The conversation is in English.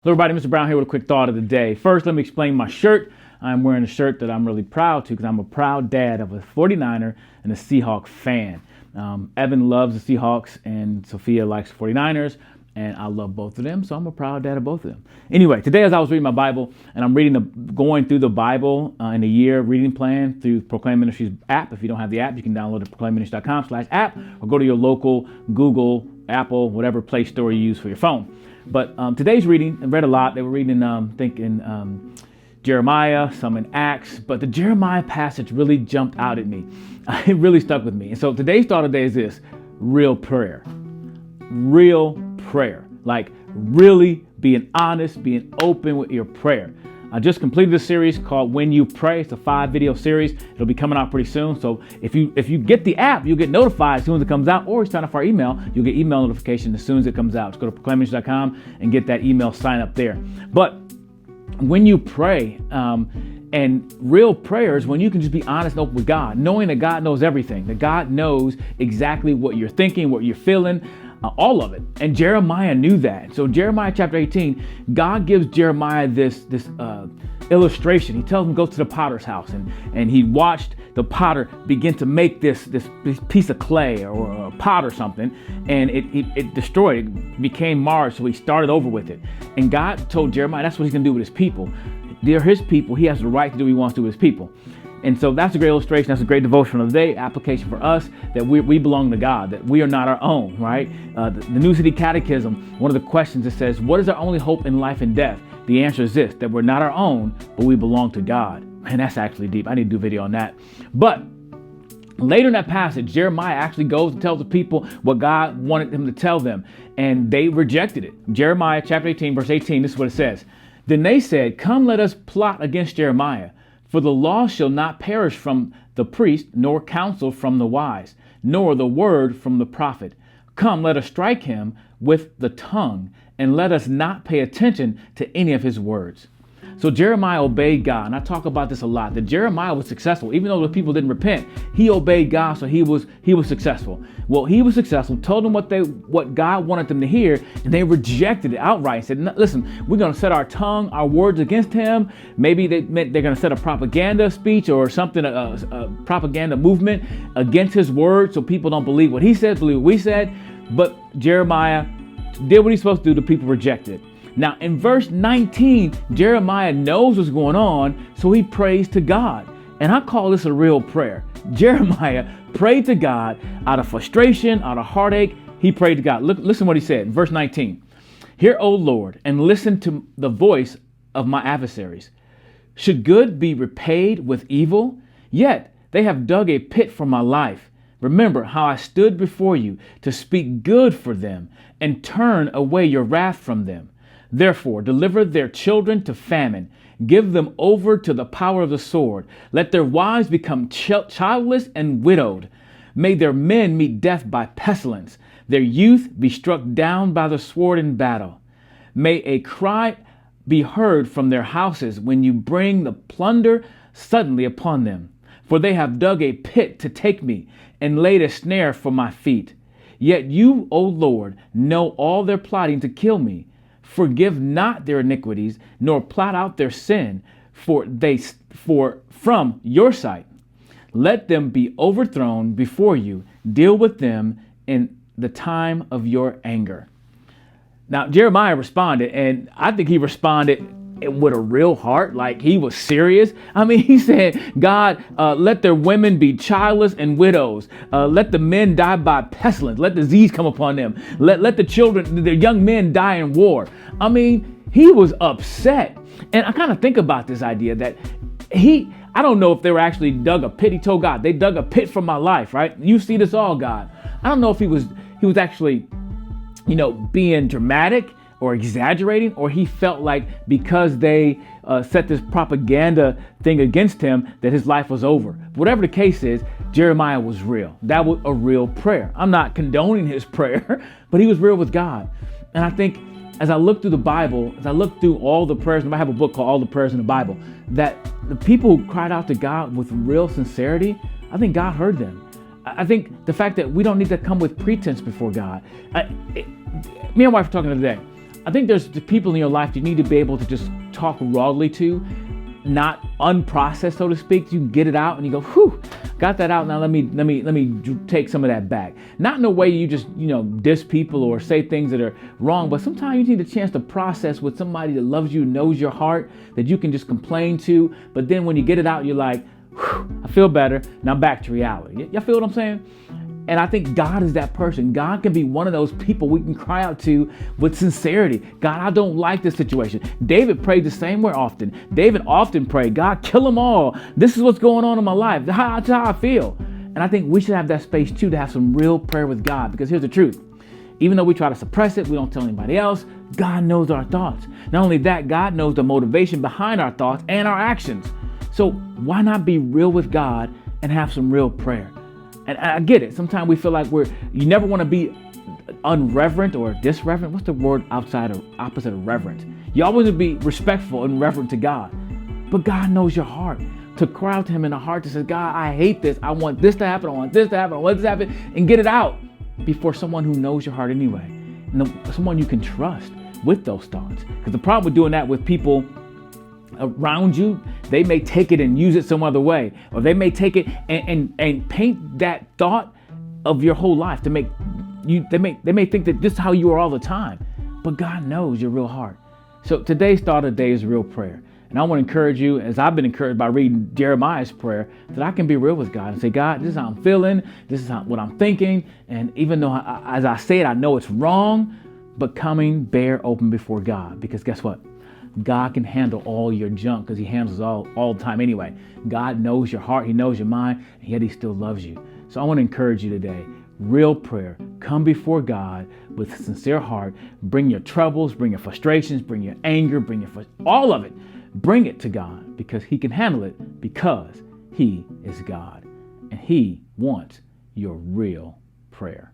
Hello everybody, Mr. Brown here with a quick thought of the day. First, let me explain my shirt. I'm wearing a shirt that I'm really proud to because I'm a proud dad of a 49er and a Seahawk fan. Evan loves the Seahawks and Sophia likes 49ers, and I love both of them, so I'm a proud dad of both of them. Anyway, today as I was reading my Bible, and I'm going through the Bible in a year reading plan through Proclaim Ministries app. If you don't have the app, you can download it at proclaimministries.com/app or go to your local Google, Apple, whatever Play Store you use for your phone. But today's reading, I read a lot. They were reading, Jeremiah, some in Acts, but the Jeremiah passage really jumped out at me. It really stuck with me. And so today's thought of the day is this: real prayer. Real prayer. Like really being honest, being open with your prayer. I just completed a series called When You Pray. It's a 5-video series. It'll be coming out pretty soon. So if you get the app, you'll get notified as soon as it comes out, or you sign up for our email, you'll get email notification as soon as it comes out. Just go to proclaimministries.com and get that email sign up there. But when you pray, and real prayers, when you can just be honest and open with God, knowing that God knows everything, that God knows exactly what you're thinking, what you're feeling, all of it. And Jeremiah knew that. So Jeremiah chapter 18, God gives Jeremiah this illustration. He tells him to go to the potter's house, and he watched the potter begin to make this piece of clay or a pot or something, and it destroyed. It became marred, so he started over with it. And God told Jeremiah that's what he's going to do with his people. They're his people. He has the right to do what he wants to do with his people. And so that's a great illustration. That's a great devotion of the day, application for us, that we belong to God, that we are not our own, right? The New City Catechism, one of the questions, it says, what is our only hope in life and death? The answer is this: that we're not our own, but we belong to God. And that's actually deep. I need to do a video on that. But later in that passage, Jeremiah actually goes and tells the people what God wanted him to tell them, and they rejected it. Jeremiah chapter 18, verse 18, this is what it says. Then they said, come, let us plot against Jeremiah. For the law shall not perish from the priest, nor counsel from the wise, nor the word from the prophet. Come, let us strike him with the tongue, and let us not pay attention to any of his words. So Jeremiah obeyed God, and I talk about this a lot, that Jeremiah was successful. Even though the people didn't repent, he obeyed God, so he was successful. Well, he was successful, told them what God wanted them to hear, and they rejected it outright. Said, listen, we're going to set our tongue, our words against him. Maybe they meant they're going to set a propaganda speech or something, a propaganda movement against his word, so people don't believe what he said, believe what we said. But Jeremiah did what he's supposed to do. The people rejected. Now, in verse 19, Jeremiah knows what's going on, so he prays to God. And I call this a real prayer. Jeremiah prayed to God out of frustration, out of heartache. He prayed to God. Listen what he said in verse 19. Hear, O Lord, and listen to the voice of my adversaries. Should good be repaid with evil? Yet they have dug a pit for my life. Remember how I stood before you to speak good for them and turn away your wrath from them. Therefore, deliver their children to famine. Give them over to the power of the sword. Let their wives become childless and widowed. May their men meet death by pestilence. Their youth be struck down by the sword in battle. May a cry be heard from their houses when you bring the plunder suddenly upon them. For they have dug a pit to take me and laid a snare for my feet. Yet you, O Lord, know all their plotting to kill me. Forgive not their iniquities, nor blot out their sin, for from your sight. Let them be overthrown before you. Deal with them in the time of your anger. Now, Jeremiah responded, and I think he responded with a real heart, like he was serious. I mean, he said, God, let their women be childless and widows. Let the men die by pestilence. Let disease come upon them. Let the children, the young men die in war. I mean, he was upset. And I kind of think about this idea that I don't know if they were actually dug a pit. He told God, they dug a pit for my life, right? You see this all, God. I don't know if he was actually, being dramatic or exaggerating, or he felt like because they set this propaganda thing against him that his life was over. Whatever the case is, Jeremiah was real. That was a real prayer. I'm not condoning his prayer, but he was real with God. And I think as I look through the Bible, as I look through all the prayers, and I have a book called All the Prayers in the Bible, that the people who cried out to God with real sincerity, I think God heard them. I think the fact that we don't need to come with pretense before God. Me and my wife were talking today. I think there's the people in your life you need to be able to just talk rawly to, not unprocessed, so to speak. You can get it out and you go, whew, got that out. Now let me take some of that back. Not in a way you just, diss people or say things that are wrong, but sometimes you need a chance to process with somebody that loves you, knows your heart, that you can just complain to. But then when you get it out, you're like, whew, I feel better. Now back to reality. Y'all feel what I'm saying? And I think God is that person. God can be one of those people we can cry out to with sincerity. God, I don't like this situation. David prayed the same way often. David often prayed, God, kill them all. This is what's going on in my life. That's how I feel. And I think we should have that space too, to have some real prayer with God. Because here's the truth. Even though we try to suppress it, we don't tell anybody else, God knows our thoughts. Not only that, God knows the motivation behind our thoughts and our actions. So why not be real with God and have some real prayer? And I get it. Sometimes we feel like you never want to be unreverent or disreverent. What's the word opposite of reverent? You always want to be respectful and reverent to God. But God knows your heart. To cry out to him in the heart to say, God, I hate this. I want this to happen. I want this to happen. I want this to happen. And get it out before someone who knows your heart anyway. And someone you can trust with those thoughts. Because the problem with doing that with people around you, they may take it and use it some other way, or they may take it and paint that thought of your whole life to make you, they may think that this is how you are all the time, but God knows your real heart. So today's thought of the day is real prayer. And I want to encourage you, as I've been encouraged by reading Jeremiah's prayer, that I can be real with God and say, God, this is how I'm feeling. This is what I'm thinking. And even though as I say it, I know it's wrong, but coming bare open before God, because guess what? God can handle all your junk because he handles all the time anyway. God knows your heart. He knows your mind, and yet he still loves you. So I want to encourage you today. Real prayer. Come before God with a sincere heart. Bring your troubles, bring your frustrations, bring your anger, all of it. Bring it to God because he can handle it, because he is God and he wants your real prayer.